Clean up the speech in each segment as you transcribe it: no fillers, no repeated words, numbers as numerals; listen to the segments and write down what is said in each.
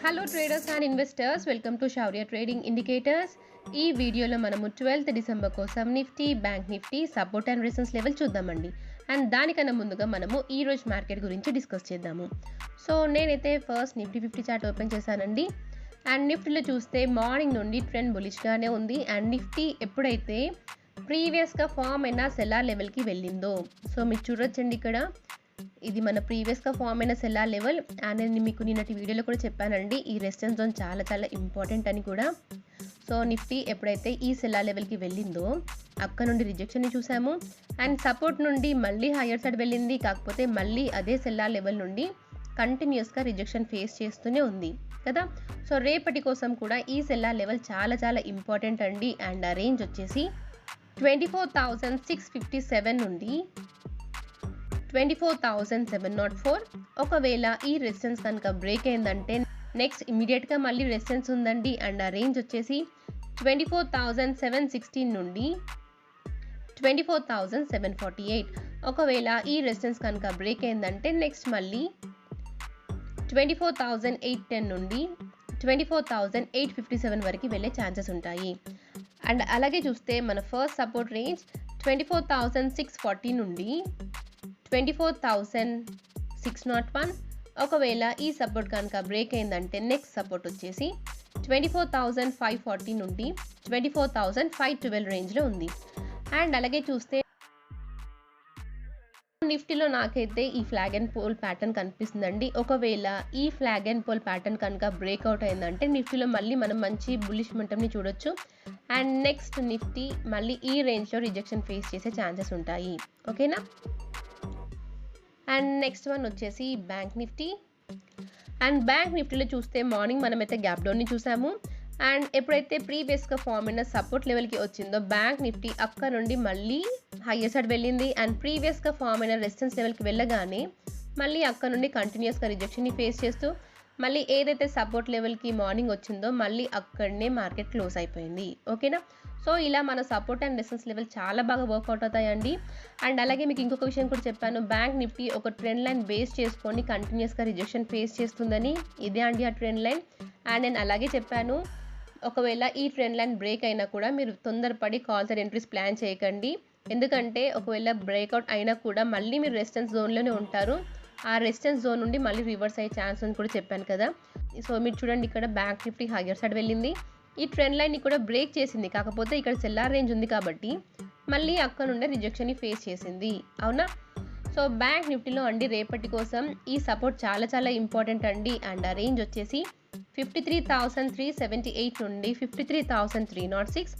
Hello traders and investors, welcome to Shaurya trading indicators. ఈ వీడియోలో మనము 12th డిసెంబర్ కోసం Nifty, bank Nifty support and resistance level చూద్దామండి. And దానికన్నా ముందుగా మనము ఈ రోజు మార్కెట్ గురించి డిస్కస్ చేద్దాము. సో నేనైతే ఫస్ట్ నిఫ్టీ 50 చార్ట్ ఓపెన్ చేశానండి. అండ్ నిఫ్టీలో చూస్తే మార్నింగ్ నుండి ట్రెండ్ బులిష్గానే ఉంది. అండ్ నిఫ్టీ ఎప్పుడైతే ప్రీవియస్గా ఫామ్ అయిన సెల్లార్ లెవెల్కి వెళ్ళిందో, సో మీరు చూడొచ్చండి ఇక్కడ ఇది మన ప్రీవియస్గా ఫామ్ అయిన సెల్లార్ లెవెల్. అండ్ నేను మీకు నిన్నటి వీడియోలో కూడా చెప్పానండి, ఈ రెసిస్టెన్స్ జోన్ చాలా చాలా ఇంపార్టెంట్ అని కూడా. సో నిఫ్టీ ఎప్పుడైతే ఈ సెల్లార్ లెవెల్కి వెళ్ళిందో అక్కడ నుండి రిజెక్షన్ని చూసాము. అండ్ సపోర్ట్ నుండి మళ్ళీ హయ్యర్ సైడ్ వెళ్ళింది, కాకపోతే మళ్ళీ అదే సెల్లార్ లెవెల్ నుండి కంటిన్యూస్గా రిజెక్షన్ ఫేస్ చేస్తూనే ఉంది కదా. సో రేపటి కోసం కూడా ఈ సెల్లార్ లెవెల్ చాలా చాలా ఇంపార్టెంట్ అండి. అండ్ ఆ రేంజ్ వచ్చేసి 24,657 నుండి 24,704. ఒకవేళ ఈ రెసిస్టెన్స్ కనుక బ్రేక్ అయిందంటే నెక్స్ట్ ఇమీడియట్గా మళ్ళీ రెసిస్టెన్స్ ఉందండి. అండ్ ఆ రేంజ్ వచ్చేసి 24,716 నుండి 24,748. ఒకవేళ ఈ రెసిస్టెన్స్ కనుక బ్రేక్ అయిందంటే నెక్స్ట్ మళ్ళీ 24,810 నుండి 24,857 వరకు వెళ్ళే ఛాన్సెస్ ఉంటాయి. అండ్ అలాగే చూస్తే మన ఫస్ట్ సపోర్ట్ రేంజ్ 24,640 నుండి 24,601. ఒకవేళ ఈ సపోర్ట్ కనుక బ్రేక్ అయిందంటే నెక్స్ట్ సపోర్ట్ వచ్చేసి 24,540 నుండి 24,512 రేంజ్లో ఉంది. అండ్ అలాగే చూస్తే నిఫ్టీలో నాకైతే ఈ ఫ్లాగ్ అండ్ పోల్ ప్యాటర్న్ కనిపిస్తుందండి. ఒకవేళ ఈ ఫ్లాగ్ అండ్ పోల్ ప్యాటర్న్ కనుక బ్రేక్అవుట్ అయిందంటే నిఫ్టీలో మళ్ళీ మనం మంచి బుల్లిష్ మొమెంటంని చూడొచ్చు. అండ్ నెక్స్ట్ నిఫ్టీ మళ్ళీ ఈ రేంజ్లో రిజెక్షన్ ఫేస్ చేసే ఛాన్సెస్ ఉంటాయి. ఓకేనా. అండ్ నెక్స్ట్ వన్ వచ్చేసి బ్యాంక్ నిఫ్టీ. అండ్ బ్యాంక్ నిఫ్టీలో చూస్తే మార్నింగ్ మనమైతే గ్యాప్ డౌన్ని చూసాము. అండ్ ఎప్పుడైతే ప్రీవియస్గా ఫామ్ అయిన సపోర్ట్ లెవెల్కి వచ్చిందో బ్యాంక్ నిఫ్టీ అక్కడ నుండి మళ్ళీ హయ్యర్ సైడ్ వెళ్ళింది. అండ్ ప్రీవియస్గా ఫామ్ అయిన రెసిస్టెన్స్ లెవెల్కి వెళ్ళగానే మళ్ళీ అక్కడ నుండి కంటిన్యూస్గా రిజెక్షన్ని ఫేస్ చేస్తూ మళ్ళీ ఏదైతే సపోర్ట్ లెవెల్కి మార్నింగ్ వచ్చిందో మళ్ళీ అక్కడనే మార్కెట్ క్లోజ్ అయిపోయింది. ఓకేనా. సో ఇలా మన సపోర్ట్ అండ్ రెసిస్టెన్స్ లెవెల్ చాలా బాగా వర్కౌట్ అవుతాయండి. అండ్ అలాగే మీకు ఇంకొక విషయం కూడా చెప్పాను, బ్యాంక్ నిఫ్టీ ఒక ట్రెండ్ లైన్ బేస్ చేసుకొని కంటిన్యూస్గా రిజెక్షన్ ఫేస్ చేస్తుందని. ఇదే అండి ఆ ట్రెండ్ లైన్. అండ్ నేను అలాగే చెప్పాను, ఒకవేళ ఈ ట్రెండ్ లైన్ బ్రేక్ అయినా కూడా మీరు తొందరపడి కాల్స్ అండ్ ఎంట్రీస్ ప్లాన్ చేయకండి. ఎందుకంటే ఒకవేళ బ్రేక్అవుట్ అయినా కూడా మళ్ళీ మీరు రెసిస్టెన్స్ జోన్లోనే ఉంటారు. ఆ రెసిస్టెన్స్ జోన్ నుండి మళ్ళీ రివర్స్ అయ్యే ఛాన్స్ అని కూడా చెప్పాను కదా. సో మీరు చూడండి ఇక్కడ బ్యాంక్ నిఫ్టీ హయ్యర్ సైడ్ వెళ్ళింది, ఈ ట్రెండ్ లైన్ని కూడా బ్రేక్ చేసింది, కాకపోతే ఇక్కడ సెల్లార్ రేంజ్ ఉంది కాబట్టి మళ్ళీ అక్కడ నుండి రిజెక్షన్ని ఫేస్ చేసింది. అవునా. సో బ్యాంక్ నిఫ్టీలో అండి రేపటి కోసం ఈ సపోర్ట్ చాలా చాలా ఇంపార్టెంట్ అండి. అండ్ ఆ రేంజ్ వచ్చేసి 53,378 నుండి 53,306.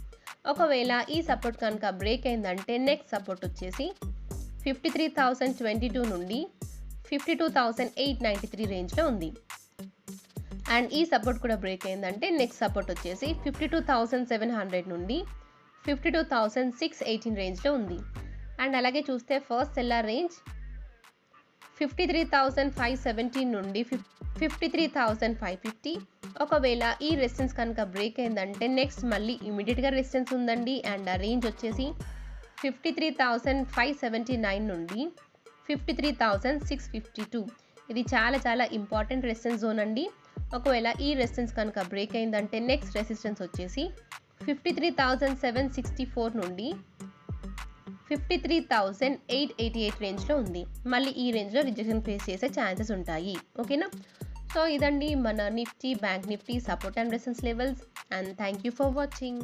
ఒకవేళ ఈ సపోర్ట్ కనుక బ్రేక్ అయిందంటే నెక్స్ట్ సపోర్ట్ వచ్చేసి 53,022 నుండి 52,893 రేంజ్లో ఉంది. అండ్ ఈ సపోర్ట్ కూడా బ్రేక్ అయిందంటే నెక్స్ట్ సపోర్ట్ వచ్చేసి 52,700 నుండి 52,618 రేంజ్లో ఉంది. అండ్ అలాగే చూస్తే ఫస్ట్ సెల్లార్ రేంజ్ 53,517 నుండి 53,550. ఒకవేళ ఈ రెసిస్టెన్స్ కనుక బ్రేక్ అయిందంటే నెక్స్ట్ మళ్ళీ ఇమీడియట్గా రెసిస్టెన్స్ ఉందండి. అండ్ ఆ రేంజ్ వచ్చేసి 53,579 నుండి 53,652. ఇది చాలా చాలా ఇంపార్టెంట్ రెసిస్టెన్స్ జోన్ అండి. ఒకవేళ ఈ రెసిస్టెన్స్ కనుక బ్రేక్ అయిందంటే నెక్స్ట్ రెసిస్టెన్స్ వచ్చేసి 53,764 నుండి 53,888 రేంజ్లో ఉంది. మళ్ళీ ఈ రేంజ్లో రిజెక్షన్ ఫేస్ చేసే ఛాన్సెస్ ఉంటాయి. ఓకేనా. సో ఇదండి మన Nifty, bank Nifty support and resistance levels. And thank you for watching.